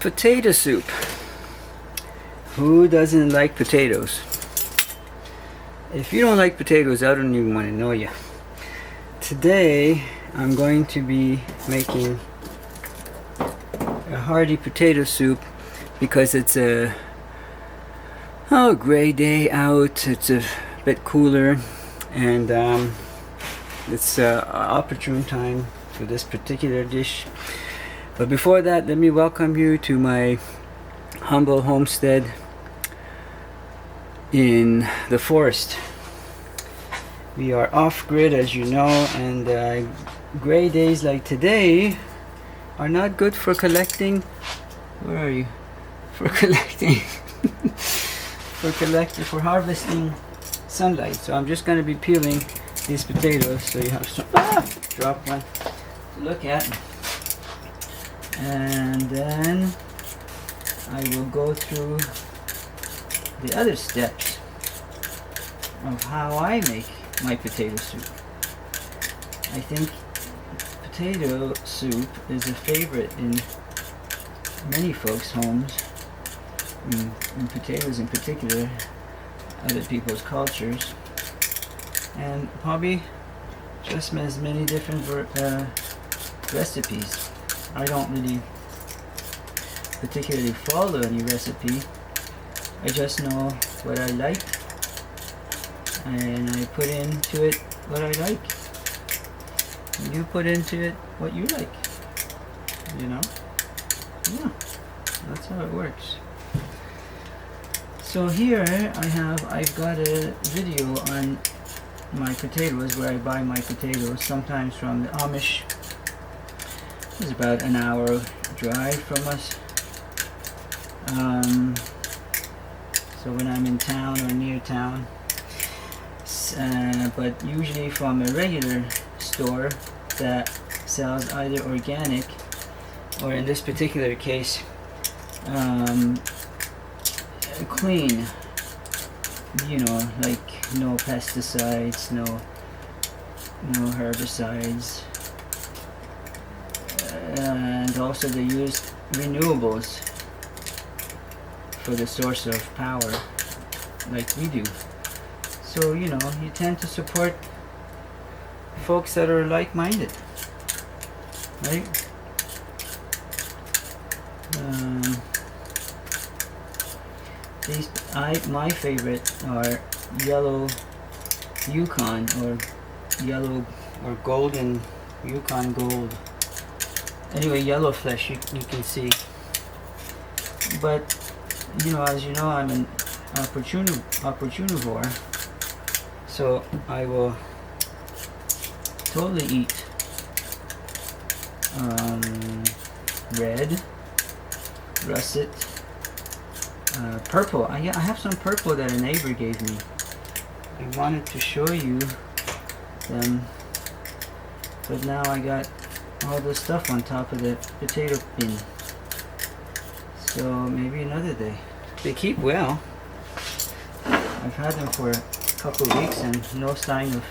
Potato soup. Who doesn't like potatoes? If you don't like potatoes, I don't even want to know you. Today I'm going to be making a hearty potato soup because it's a gray day out. It's a bit cooler, and it's an opportune time for this particular dish. But before that, let me welcome you to my humble homestead in the forest. We are off-grid, as you know, and gray days like today are not good for collecting. Where are you? For collecting, for harvesting sunlight. So I'm just going to be peeling these potatoes so you have some. Drop one to look at, and then I will go through the other steps of how I make my potato soup. I think potato soup is a favorite in many folks' homes, and potatoes in particular, other people's cultures, and probably just as many different recipes. I don't really particularly follow any recipe. I just know what I like, and I put into it what I like. And you put into it what you like. You know? Yeah, that's how it works. So here I've got a video on my potatoes, where I buy my potatoes, sometimes from the Amish. It's about an hour drive from us. So when I'm in town or near town, but usually from a regular store that sells either organic or, in this particular case, clean, you know, like no pesticides, no herbicides, and also they use renewables for the source of power, like we do. So, you know, you tend to support folks that are like-minded, right? My favorite are yellow Yukon, or yellow or golden Yukon Gold. Anyway, yellow flesh, you can see. But, you know, as you know, I'm an opportunivore, so I will totally eat red, russet, purple. I have some purple that a neighbor gave me. I wanted to show you them, but now I got all this stuff on top of the potato bin. So maybe another day. They keep well. I've had them for a couple of weeks and no sign of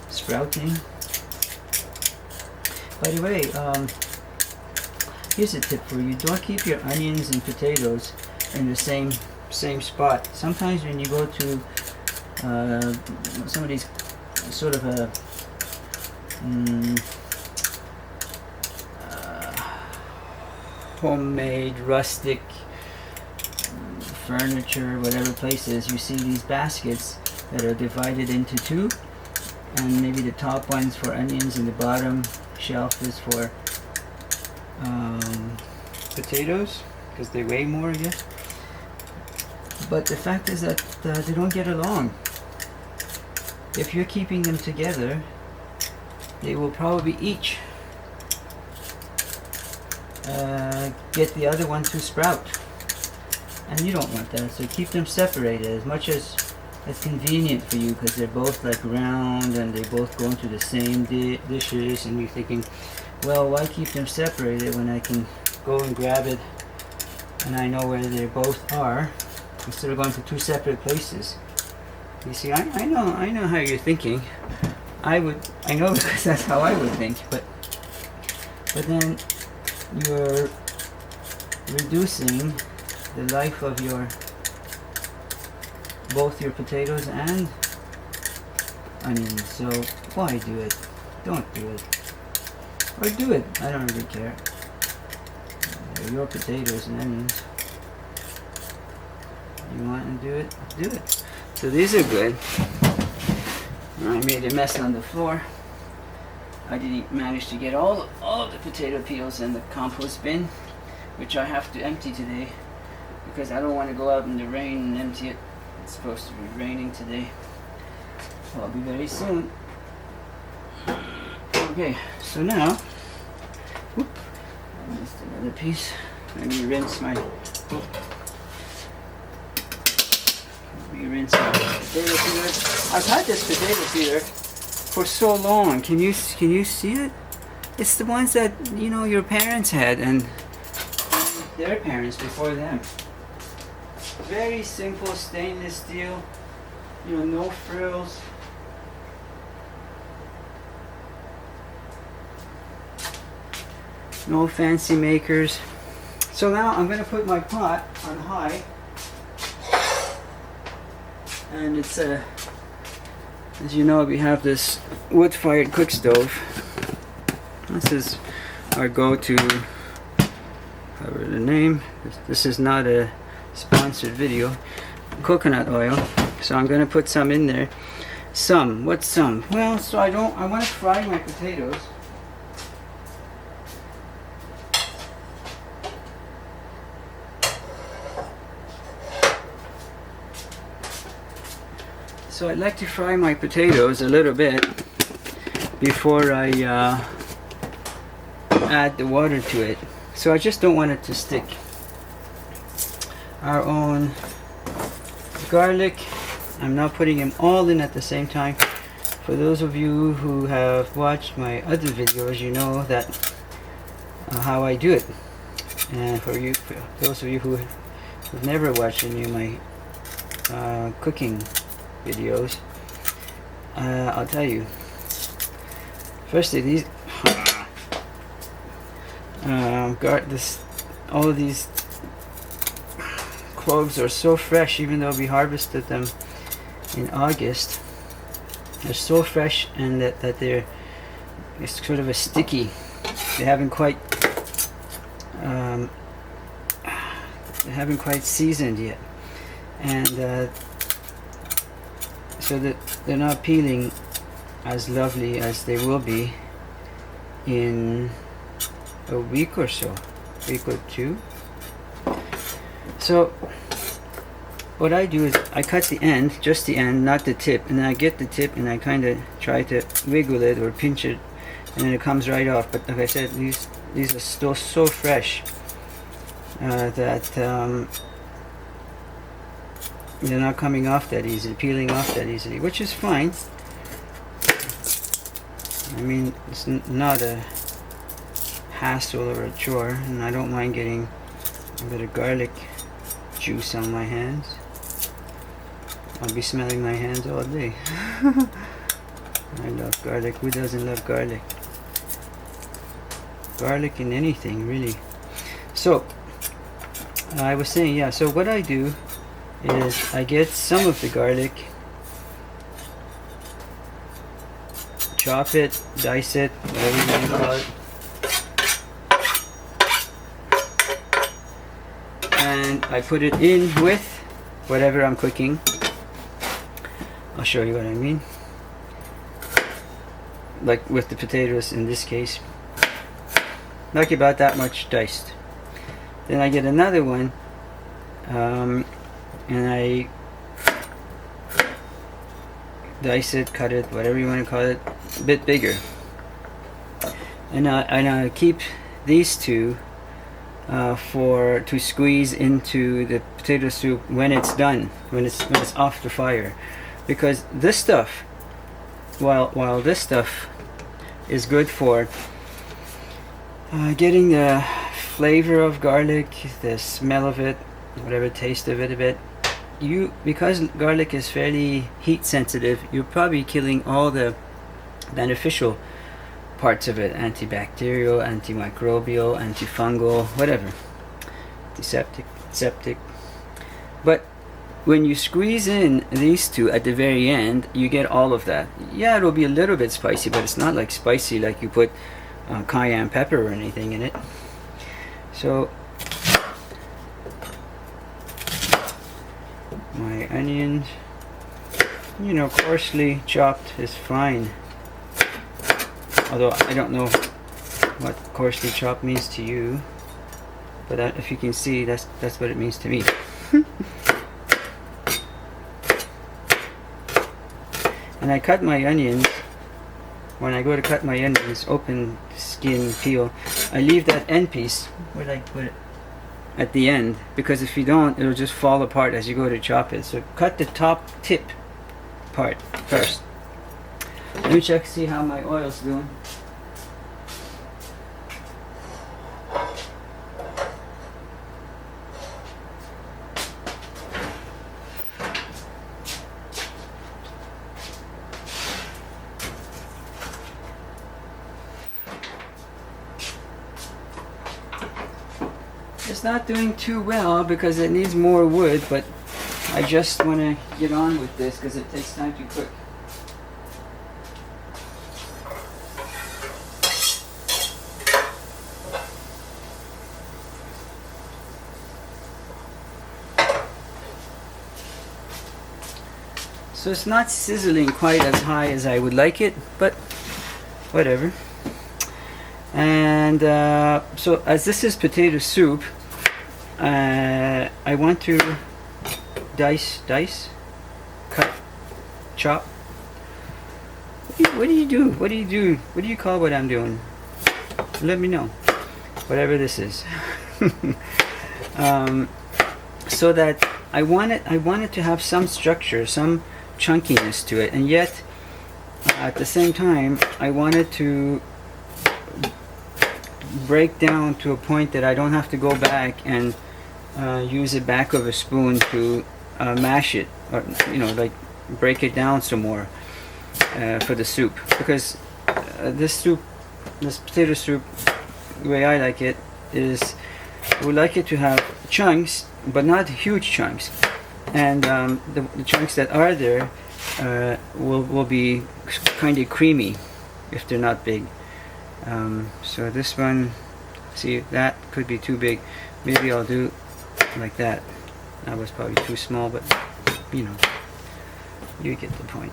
sprouting. By the way, here's a tip for you. Don't keep your onions and potatoes in the same spot. Sometimes when you go to some of these sort of homemade rustic furniture, whatever places, you see these baskets that are divided into two, and maybe the top one's for onions and the bottom shelf is for potatoes, because they weigh more, I guess. But the fact is that they don't get along. If you're keeping them together, they will probably each get the other one to sprout, and you don't want that. So keep them separated as much as it's convenient for you, because they're both like round and they both go into the same dishes, and you're thinking, well, why keep them separated when I can go and grab it and I know where they both are, instead of going to two separate places. You see, I know how you're thinking. I know because that's how I would think, but then you're reducing the life of both your potatoes and onions. So why do it? Don't do it. Or do it. I don't really care. They're your potatoes and onions. You want to do it? Do it. So these are good. I made a mess on the floor. I didn't manage to get all of the potato peels in the compost bin, which I have to empty today because I don't want to go out in the rain and empty it. It's supposed to be raining today. So I'll be very soon. Okay, so now, whoop, I missed another piece. Let me rinse my, whoop. Let me rinse my potato peeler. I've had this potato peeler for so long. Can you see it? It's the ones that, you know, your parents had and their parents before them. Very simple stainless steel, you know, no frills. No fancy makers. So now I'm going to put my pot on high, and it's as you know, we have this wood-fired quick stove. This is our go-to, cover the name. This is not a sponsored video. Coconut oil. So I'm going to put some in there. Some. What's some? Well, so I want to fry my potatoes. So I'd like to fry my potatoes a little bit before I add the water to it. So I just don't want it to stick. Our own garlic. I'm not putting them all in at the same time. For those of you who have watched my other videos, you know that how I do it. And for those of you who have never watched any of my cooking videos, I'll tell you. Firstly, these all of these cloves are so fresh, even though we harvested them in August. They're so fresh, and that it's sort of a sticky. They haven't quite seasoned yet, and so that they're not peeling as lovely as they will be in a week or so, week or two. So what I do is I cut the end, just the end, not the tip, and then I get the tip and I kind of try to wiggle it or pinch it, and then it comes right off. But like I said, these are still so fresh that they're not coming off that easily, peeling off that easily, which is fine. I mean, it's not a hassle or a chore, and I don't mind getting a bit of garlic juice on my hands. I'll be smelling my hands all day. I love garlic. Who doesn't love garlic? Garlic in anything, really. So I was saying, yeah, so what I do is I get some of the garlic, chop it, dice it, whatever you want to call it, and I put it in with whatever I'm cooking. I'll show you what I mean. Like with the potatoes in this case, like about that much diced. Then I get another one, and I dice it, cut it, whatever you want to call it, a bit bigger. And I keep these two to squeeze into the potato soup when it's done, when it's off the fire, because this stuff, while this stuff is good for getting the flavor of garlic, the smell of it, whatever taste of it a bit, because garlic is fairly heat sensitive, you're probably killing all the beneficial parts of it, antibacterial, antimicrobial, antifungal, whatever. septic. But when you squeeze in these two at the very end, you get all of that. Yeah, it'll be a little bit spicy, but it's not like spicy like you put cayenne pepper or anything in it. So my onions, you know, coarsely chopped is fine. Although I don't know what coarsely chopped means to you, but if you can see, that's what it means to me. And I cut my onions. When I go to cut my onions, open skin peel, I leave that end piece, where did I put it? At the end, because if you don't, it'll just fall apart as you go to chop it. So cut the top tip part first. Let me check, see how my oil's doing. It's not doing too well because it needs more wood, but I just want to get on with this because it takes time to cook. So it's not sizzling quite as high as I would like it, but whatever. And so as this is potato soup, I want to dice, cut, chop. What do you do? What do you do? What do you call what I'm doing? Let me know. Whatever this is. So that I want it to have some structure, some chunkiness to it, and yet at the same time I want it to break down to a point that I don't have to go back and use the back of a spoon to mash it, or like break it down some more for the soup, because this potato soup, the way I like it is I would like it to have chunks, but not huge chunks, and the chunks that are there will be kind of creamy if they're not big. So this one, see, that could be too big. Maybe I'll do like that. That was probably too small, but you get the point.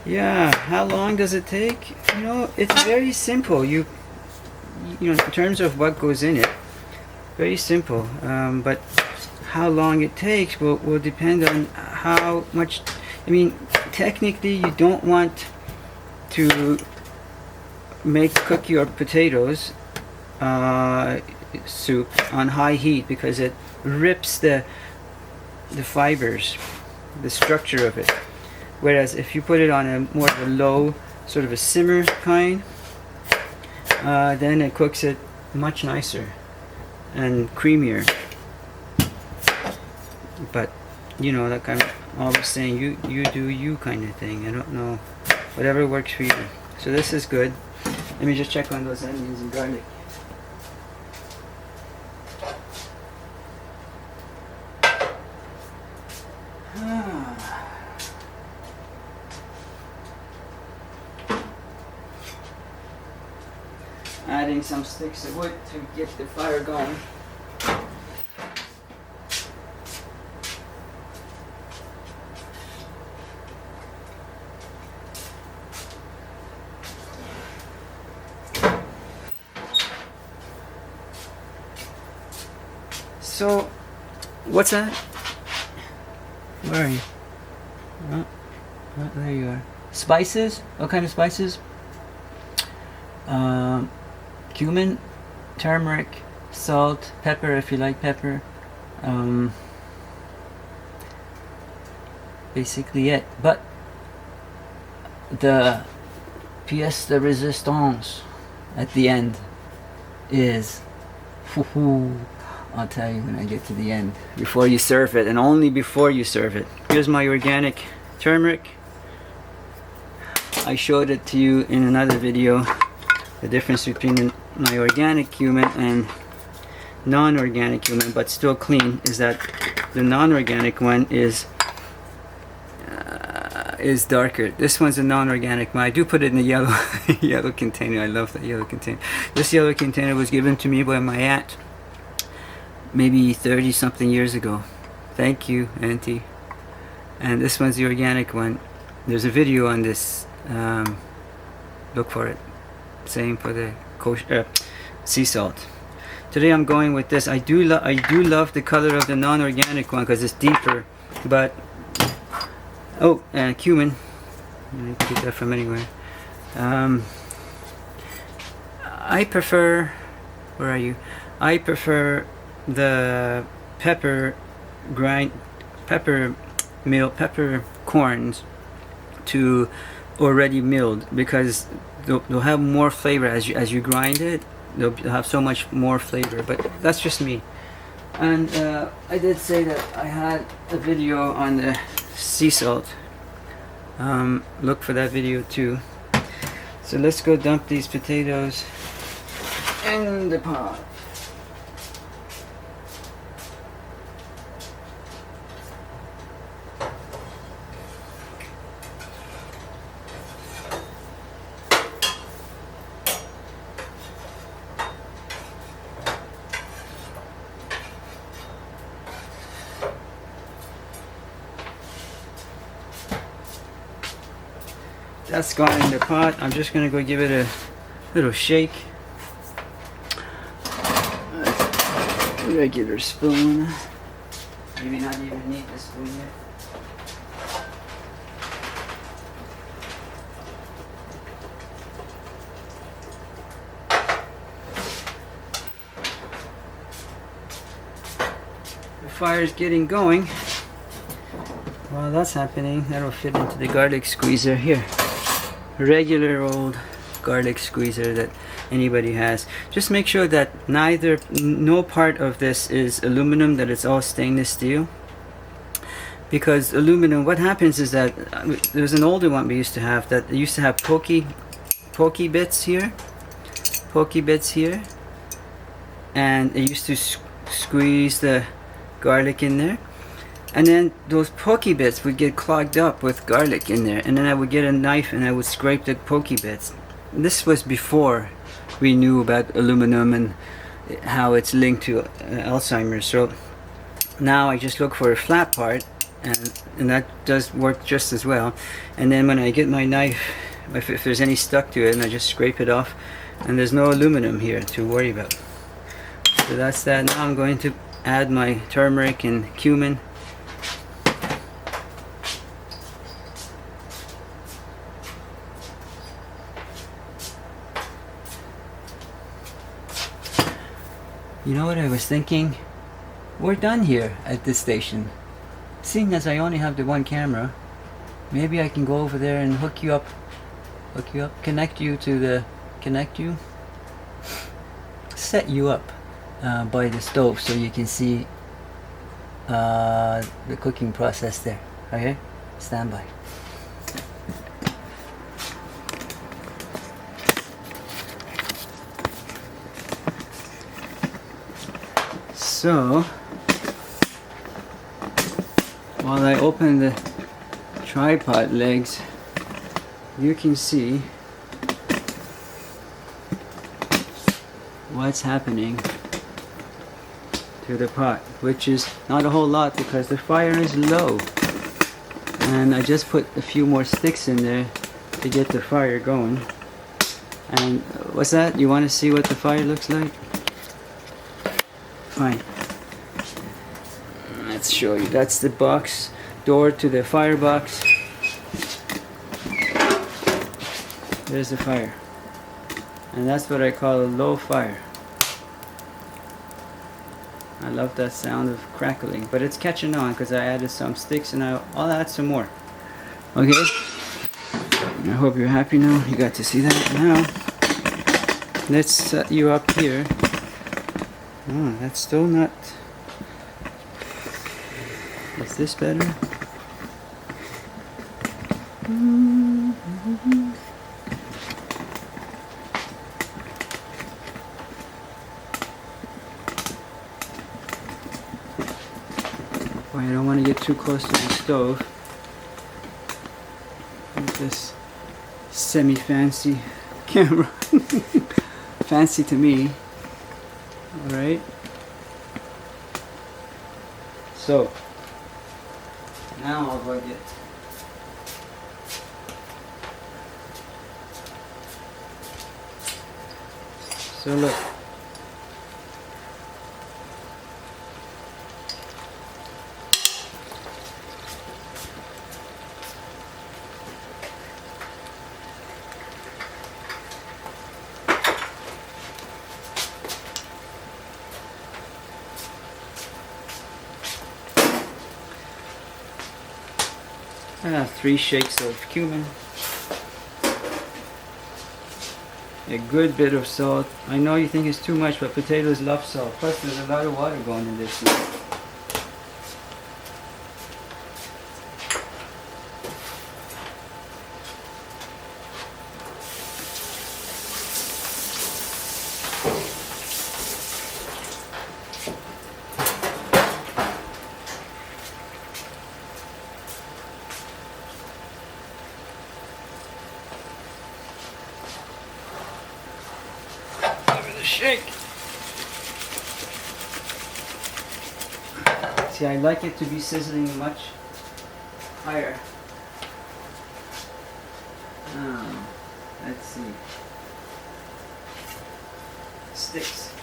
Yeah, how long does it take? It's very simple. You know, in terms of what goes in it, very simple. But how long it takes will depend on how much. I mean, technically, you don't want to cook your potatoes soup on high heat, because it rips the fibers, the structure of it. Whereas if you put it on a more of a low, sort of a simmer kind, then it cooks it much nicer and creamier. But like I'm always saying, you do you kind of thing. I don't know, whatever works for you. So this is good. Let me just check on those onions and garlic. Adding some sticks of wood to get the fire going. So, what's that? Where are you? Oh, there you are. Spices? What kind of spices? Cumin, turmeric, salt, pepper if you like pepper. Basically it. But the pièce de résistance at the end is, I'll tell you when I get to the end, before you serve it, and only before you serve it. Here's my organic turmeric. I showed it to you in another video, the difference between my organic cumin and non-organic cumin, but still clean, is that the non-organic one is darker. This one's a non-organic one. I do put it in the yellow yellow container. I love that yellow container. This yellow container was given to me by my aunt maybe 30 something years ago. Thank you, Auntie. And this one's the organic one. There's a video on this. Look for it. Same for the sea salt. Today I'm going with this. I do love the color of the non-organic one because it's deeper. But cumin. I get that from anywhere. I prefer. Where are you? I prefer the pepper corns to already milled, because they'll have more flavor as you grind it. They'll have so much more flavor, but that's just me. And I did say that I had a video on the sea salt. Look for that video too. So let's go dump these potatoes in the pot. That's gone in the pot. I'm just gonna go give it a little shake. Regular spoon. Maybe not even need the spoon yet. The fire's getting going. While that's happening, that'll fit into the garlic squeezer here. Regular old garlic squeezer that anybody has. Just make sure that no part of this is aluminum, that it's all stainless steel. Because aluminum, what happens is that there's an older one we used to have that used to have pokey bits here, and it used to squeeze the garlic in there. And then those pokey bits would get clogged up with garlic in there, and then I would get a knife and I would scrape the pokey bits. This was before we knew about aluminum and how it's linked to Alzheimer's. So now I just look for a flat part, and that does work just as well. And then when I get my knife, if there's any stuck to it, and I just scrape it off, and there's no aluminum here to worry about. So that's that. Now I'm going to add my turmeric and cumin. You know what I was thinking? We're done here at this station. Seeing as I only have the one camera, maybe I can go over there and hook you up, set you up by the stove so you can see the cooking process there. Okay? Stand by. So, while I open the tripod legs, you can see what's happening to the pot, which is not a whole lot because the fire is low. And I just put a few more sticks in there to get the fire going. And what's that? You want to see what the fire looks like? Fine. Let's show you. That's the box door to the firebox. There's the fire. And that's what I call a low fire. I love that sound of crackling, but it's catching on because I added some sticks, and I'll add some more. Okay? I hope you're happy now. You got to see that. Now, let's set you up here. Oh, that's still not... Is this better? too close to the stove. With this semi-fancy camera. Fancy to me. Alright. So, now I'll go get so look. Three shakes of cumin, a good bit of salt. I know you think it's too much, but potatoes love salt. Plus there's a lot of water going in this. Shake. See, I like it to be sizzling much higher. Let's see. Sticks.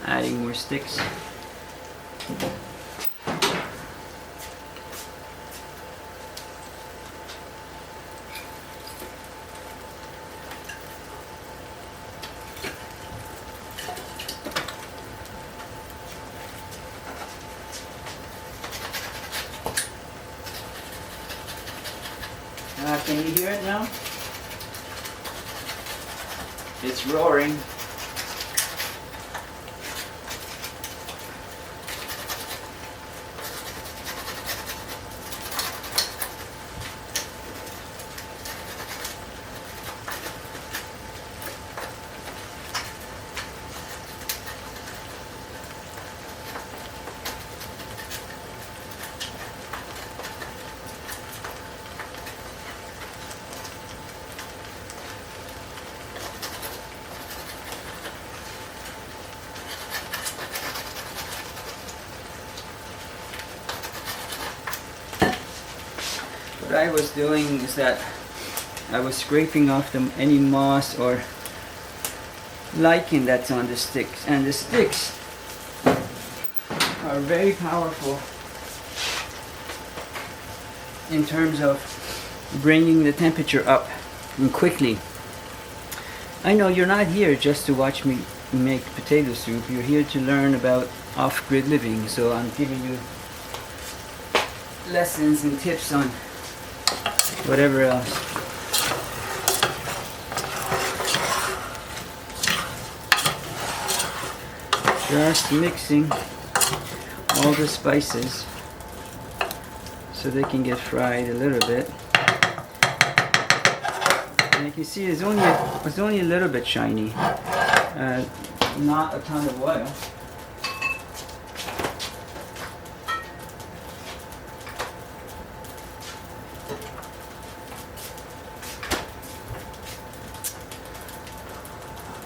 Adding more sticks. Can you hear it now? It's roaring. What I was doing is that I was scraping off any moss or lichen that's on the sticks, and the sticks are very powerful in terms of bringing the temperature up and quickly. I know you're not here just to watch me make potato soup, you're here to learn about off-grid living, so I'm giving you lessons and tips on whatever else. Just mixing all the spices so they can get fried a little bit. And you can see it's only a little bit shiny, not a ton of oil.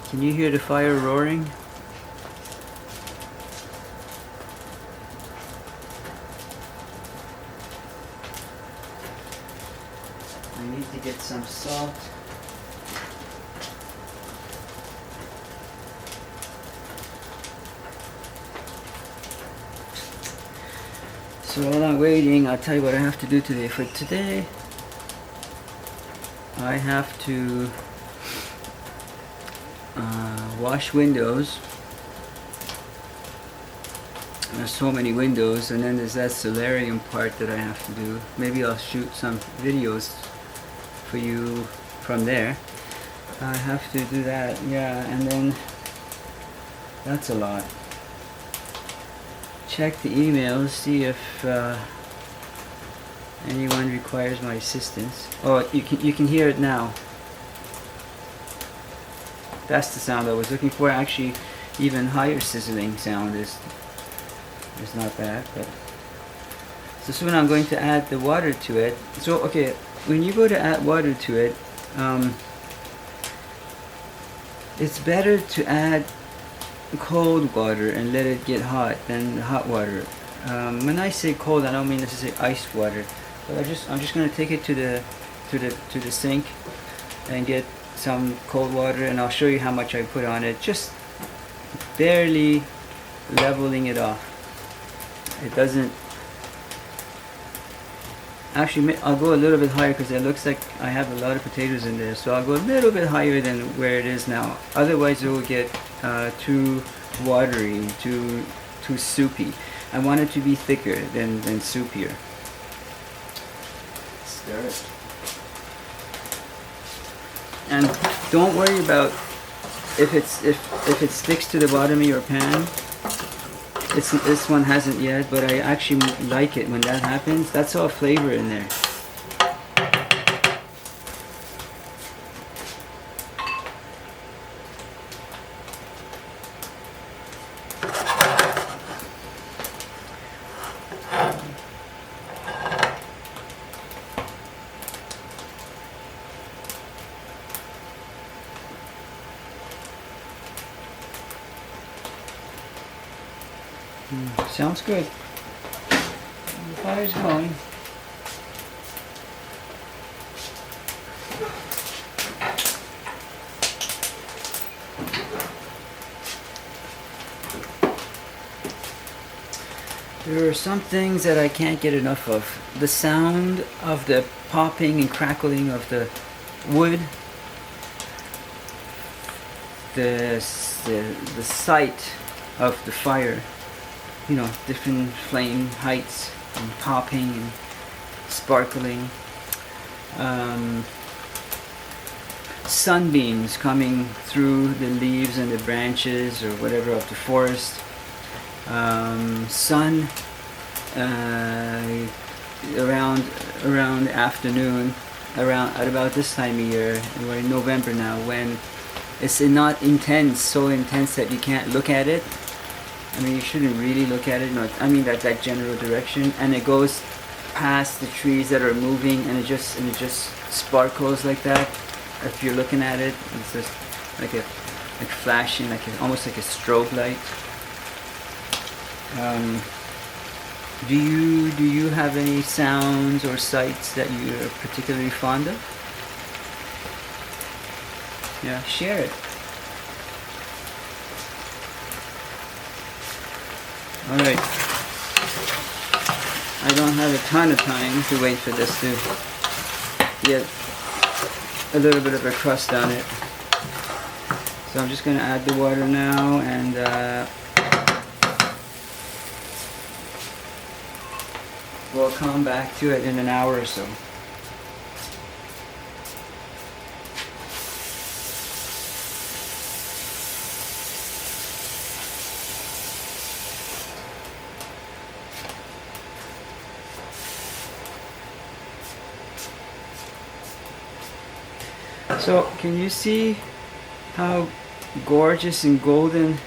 Can you hear the fire roaring? I need to get some salt. So while I'm waiting, I'll tell you what I have to do today. For today, I have to wash windows. There's so many windows, and then there's that solarium part that I have to do. Maybe I'll shoot some videos for you from there. I have to do that, yeah, and then That's a lot. Check the emails, see if anyone requires my assistance. Oh, you can hear it now. That's the sound I was looking for. Actually, even higher sizzling sound is not bad. But so soon I'm going to add the water to it. So okay, when you go to add water to it, it's better to add cold water and let it get hot than hot water. When I say cold, I don't mean necessarily iced water, but I'm just going to take it to the sink and get some cold water, and I'll show you how much I put on it, just barely leveling it off. It doesn't actually, I'll go a little bit higher because it looks like I have a lot of potatoes in there, so I'll go a little bit higher than where it is now. Otherwise it will get too watery, too soupy. I want it to be thicker than soupier. Stir it. And don't worry about if it sticks to the bottom of your pan. This one hasn't yet, but I actually like it when that happens. That's all flavor in there. Sounds good. The fire's going. There are some things that I can't get enough of. The sound of the popping and crackling of the wood. The sight of the fire. You know, different flame heights and popping and sparkling. Sunbeams coming through the leaves and the branches or whatever of the forest. Sun around afternoon, at about this time of year. We're in November now, when it's not intense, so intense that you can't look at it. I mean, you shouldn't really look at it. No, I mean that general direction, and it goes past the trees that are moving, and it just sparkles like that. If you're looking at it, it's just like flashing, almost like a strobe light. Do you have any sounds or sights that you're particularly fond of? Yeah, share it. Alright, I don't have a ton of time to wait for this to get a little bit of a crust on it. So I'm just going to add the water now, and we'll come back to it in an hour or so. So, can you see how gorgeous and golden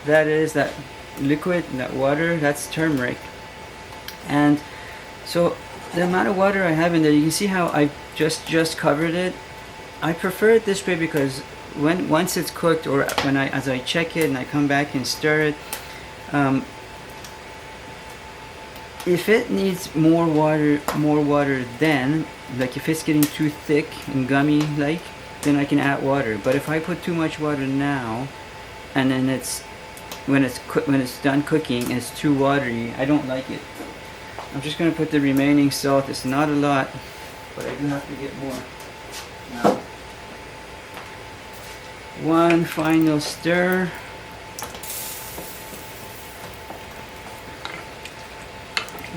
that is, that liquid, that water? That's turmeric. And so the amount of water I have in there, you can see how I just covered it. I prefer it this way because once it's cooked, or as I check it and I come back and stir it, if it needs more water then, like if it's getting too thick and gummy like, then I can add water. But if I put too much water now, and then when it's done cooking and it's too watery, I don't like it. I'm just going to put the remaining salt. It's not a lot, but I do have to get more. Now, one final stir.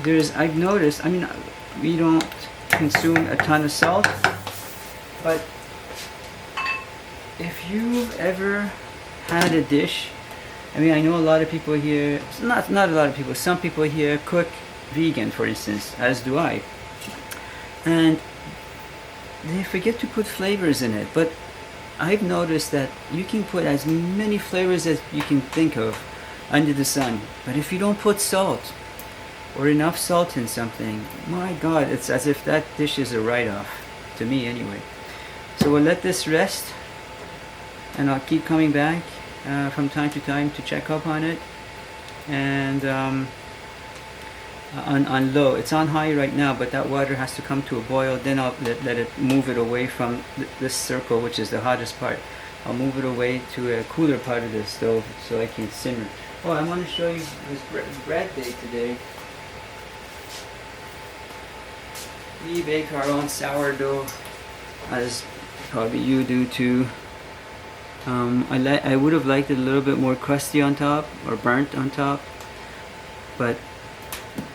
I've noticed, I mean, we don't consume a ton of salt, but if you've ever had a dish I mean, I know a lot of people here, not a lot of people, some people here cook vegan, for instance, as do I. And they forget to put flavors in it. But I've noticed that you can put as many flavors as you can think of under the sun. But if you don't put salt, or enough salt in something, my God, it's as if that dish is a write-off, to me anyway. So we'll let this rest, and I'll keep coming back from time to time to check up on it. And on low, it's on high right now, but that water has to come to a boil. Then I'll let it move it away from this circle, which is the hottest part. I'll move it away to a cooler part of the stove so I can simmer. Oh, I want to show you this bread day today. We bake our own sourdough, as probably you do too. I would have liked it a little bit more crusty on top, or burnt on top, but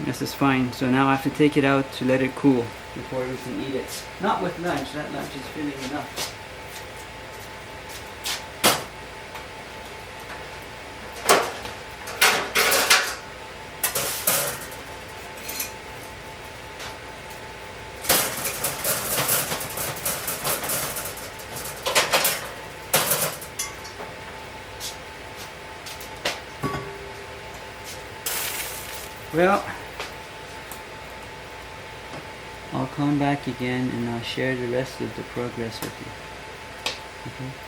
this is fine. So now I have to take it out to let it cool before we can eat it. Not with lunch, that lunch is filling enough. Well, I'll come back again and I'll share the rest of the progress with you. Okay?